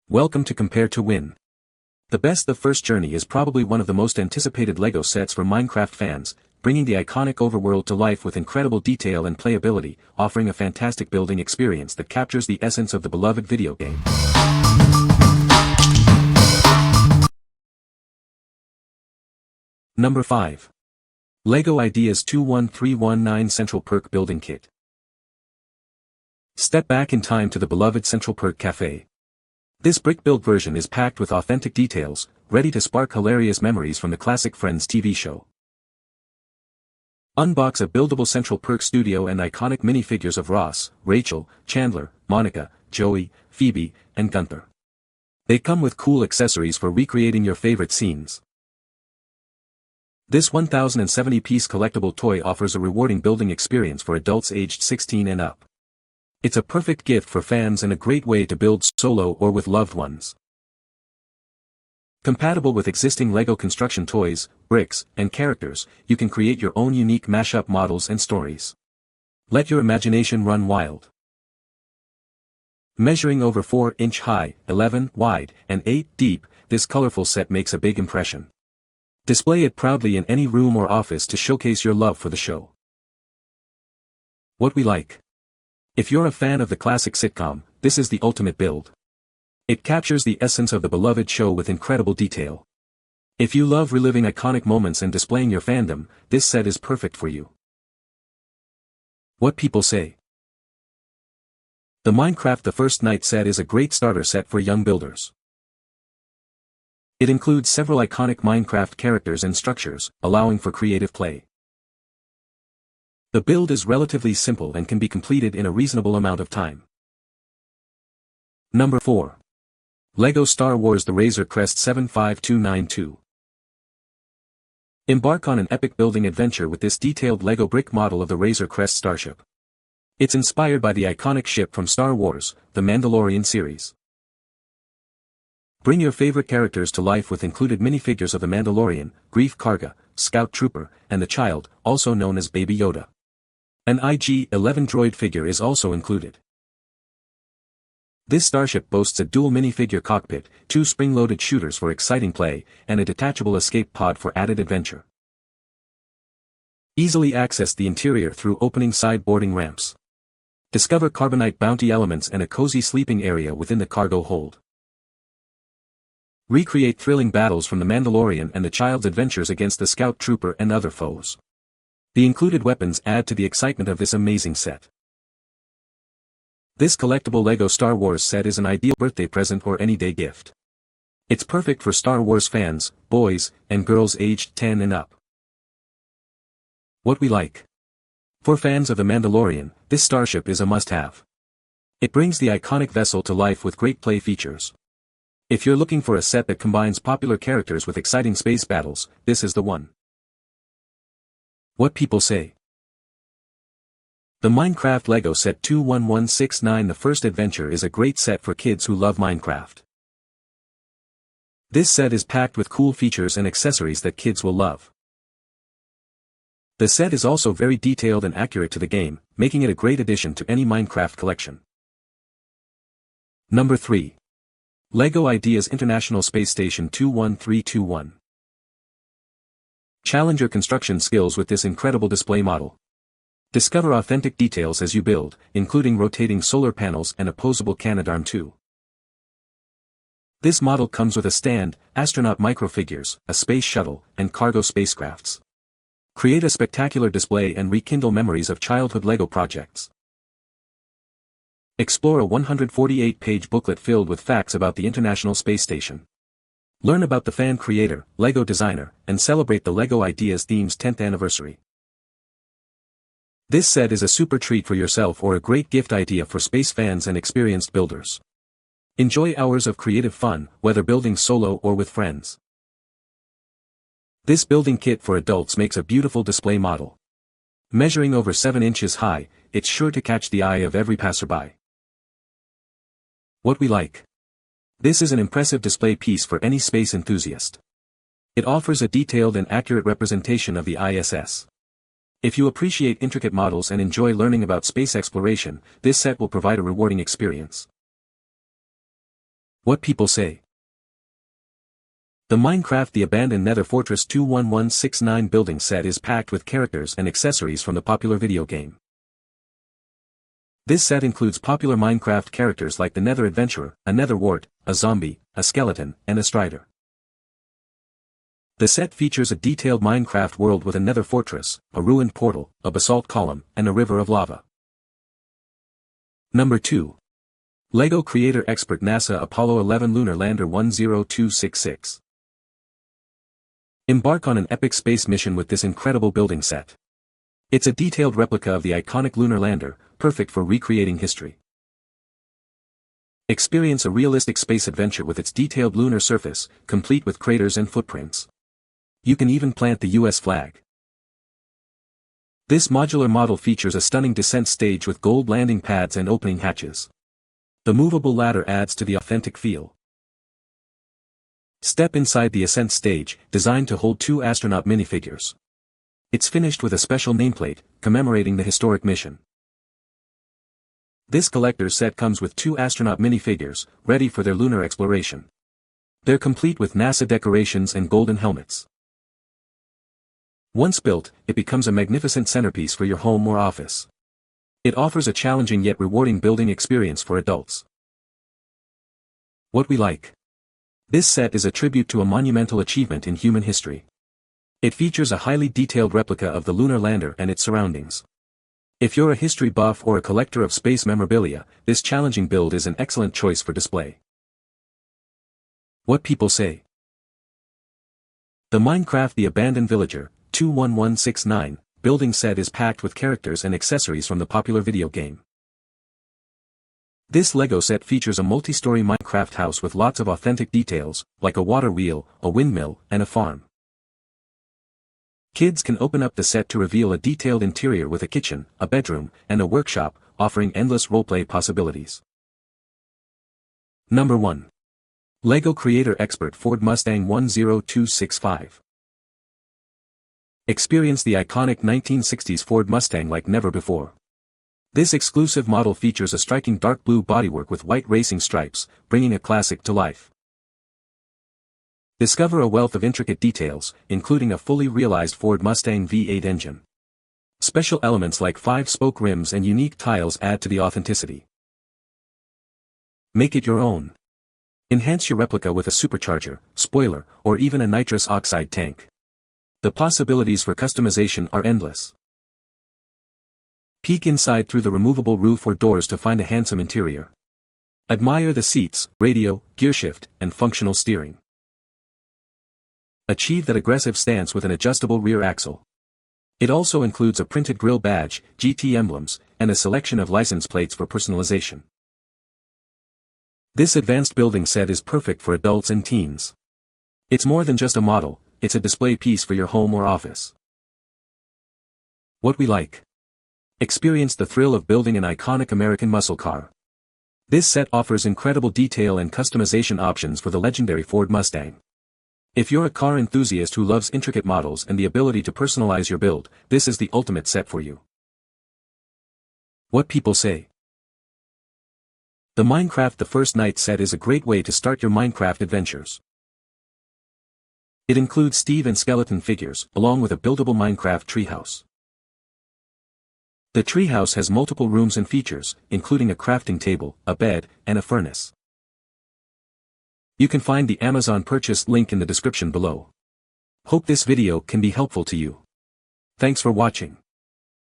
Welcome to Compare to Win. The Best the First Journey is probably one of the most anticipated LEGO sets for Minecraft fans, bringing the iconic overworld to life with incredible detail and playability, offering a fantastic building experience that captures the essence of the beloved video game. Number 5. LEGO Ideas 21319 Central Perk Building Kit. Step back in time to the beloved Central Perk Cafe. This brick-built version is packed with authentic details, ready to spark hilarious memories from the classic Friends TV show. Unbox a buildable Central Perk studio and iconic minifigures of Ross, Rachel, Chandler, Monica, Joey, Phoebe, and Gunther. They come with cool accessories for recreating your favorite scenes. This 1070-piece collectible toy offers a rewarding building experience for adults aged 16 and up. It's a perfect gift for fans and a great way to build solo or with loved ones. Compatible with existing LEGO construction toys, bricks, and characters, you can create your own unique mashup models and stories. Let your imagination run wild. Measuring over 4-inch high, 11 wide, and 8 deep, this colorful set makes a big impression. Display it proudly in any room or office to showcase your love for the show. What we like. If you're a fan of the classic sitcom, this is the ultimate build. It captures the essence of the beloved show with incredible detail. If you love reliving iconic moments and displaying your fandom, this set is perfect for you. What people say. The Minecraft The First Night set is a great starter set for young builders. It includes several iconic Minecraft characters and structures, allowing for creative play. The build is relatively simple and can be completed in a reasonable amount of time. Number 4. LEGO Star Wars The Razor Crest 75292. Embark on an epic building adventure with this detailed LEGO brick model of the Razor Crest starship. It's inspired by the iconic ship from Star Wars, The Mandalorian series. Bring your favorite characters to life with included minifigures of the Mandalorian, Greef Karga, Scout Trooper, and the Child, also known as Baby Yoda. An IG-11 droid figure is also included. This starship boasts a dual minifigure cockpit, 2 spring-loaded shooters for exciting play, and a detachable escape pod for added adventure. Easily access the interior through opening side boarding ramps. Discover carbonite bounty elements and a cozy sleeping area within the cargo hold. Recreate thrilling battles from the Mandalorian and the Child's adventures against the Scout Trooper and other foes. The included weapons add to the excitement of this amazing set. This collectible LEGO Star Wars set is an ideal birthday present or any day gift. It's perfect for Star Wars fans, boys, and girls aged 10 and up. What we like. For fans of The Mandalorian, this starship is a must-have. It brings the iconic vessel to life with great play features. If you're looking for a set that combines popular characters with exciting space battles, this is the one. What people say. The Minecraft LEGO Set 21169 The First Adventure is a great set for kids who love Minecraft. This set is packed with cool features and accessories that kids will love. The set is also very detailed and accurate to the game, making it a great addition to any Minecraft collection. Number 3. LEGO Ideas International Space Station 21321. Challenge your construction skills with this incredible display model. Discover authentic details as you build, including rotating solar panels and opposable Canadarm2. This model comes with a stand, astronaut microfigures, a space shuttle, and cargo spacecrafts. Create a spectacular display and rekindle memories of childhood LEGO projects. Explore a 148-page booklet filled with facts about the International Space Station. Learn about the fan creator, LEGO designer, and celebrate the LEGO Ideas theme's 10th anniversary. This set is a super treat for yourself or a great gift idea for space fans and experienced builders. Enjoy hours of creative fun, whether building solo or with friends. This building kit for adults makes a beautiful display model. Measuring over 7 inches high, it's sure to catch the eye of every passerby. What we like. This is an impressive display piece for any space enthusiast. It offers a detailed and accurate representation of the ISS. If you appreciate intricate models and enjoy learning about space exploration, this set will provide a rewarding experience. What people say. The Minecraft The Abandoned Nether Fortress 21169 building set is packed with characters and accessories from the popular video game. This set includes popular Minecraft characters like the Nether Adventurer, a Nether Wart, a zombie, a skeleton, and a strider. The set features a detailed Minecraft world with a Nether fortress, a ruined portal, a basalt column, and a river of lava. Number 2. LEGO Creator Expert NASA Apollo 11 Lunar Lander 10266. Embark on an epic space mission with this incredible building set. It's a detailed replica of the iconic lunar lander, perfect for recreating history. Experience a realistic space adventure with its detailed lunar surface, complete with craters and footprints. You can even plant the US flag. This modular model features a stunning descent stage with gold landing pads and opening hatches. The movable ladder adds to the authentic feel. Step inside the ascent stage, designed to hold 2 astronaut minifigures. It's finished with a special nameplate, commemorating the historic mission. This collector's set comes with 2 astronaut minifigures, ready for their lunar exploration. They're complete with NASA decorations and golden helmets. Once built, it becomes a magnificent centerpiece for your home or office. It offers a challenging yet rewarding building experience for adults. What we like. This set is a tribute to a monumental achievement in human history. It features a highly detailed replica of the lunar lander and its surroundings. If you're a history buff or a collector of space memorabilia, this challenging build is an excellent choice for display. What people say. The Minecraft The Abandoned Villager 21169 building set is packed with characters and accessories from the popular video game. This LEGO set features a multi-story Minecraft house with lots of authentic details, like a water wheel, a windmill, and a farm. Kids can open up the set to reveal a detailed interior with a kitchen, a bedroom, and a workshop, offering endless roleplay possibilities. Number 1. LEGO Creator Expert Ford Mustang 10265. Experience the iconic 1960s Ford Mustang like never before. This exclusive model features a striking dark blue bodywork with white racing stripes, bringing a classic to life. Discover a wealth of intricate details, including a fully realized Ford Mustang V8 engine. Special elements like 5-spoke rims and unique tiles add to the authenticity. Make it your own. Enhance your replica with a supercharger, spoiler, or even a nitrous oxide tank. The possibilities for customization are endless. Peek inside through the removable roof or doors to find a handsome interior. Admire the seats, radio, gearshift, and functional steering. Achieve that aggressive stance with an adjustable rear axle. It also includes a printed grille badge, GT emblems, and a selection of license plates for personalization. This advanced building set is perfect for adults and teens. It's more than just a model, it's a display piece for your home or office. What we like. Experience the thrill of building an iconic American muscle car. This set offers incredible detail and customization options for the legendary Ford Mustang. If you're a car enthusiast who loves intricate models and the ability to personalize your build, this is the ultimate set for you. What people say. The Minecraft The First Night set is a great way to start your Minecraft adventures. It includes Steve and skeleton figures, along with a buildable Minecraft treehouse. The treehouse has multiple rooms and features, including a crafting table, a bed, and a furnace. You can find the Amazon purchase link in the description below. Hope this video can be helpful to you. Thanks for watching.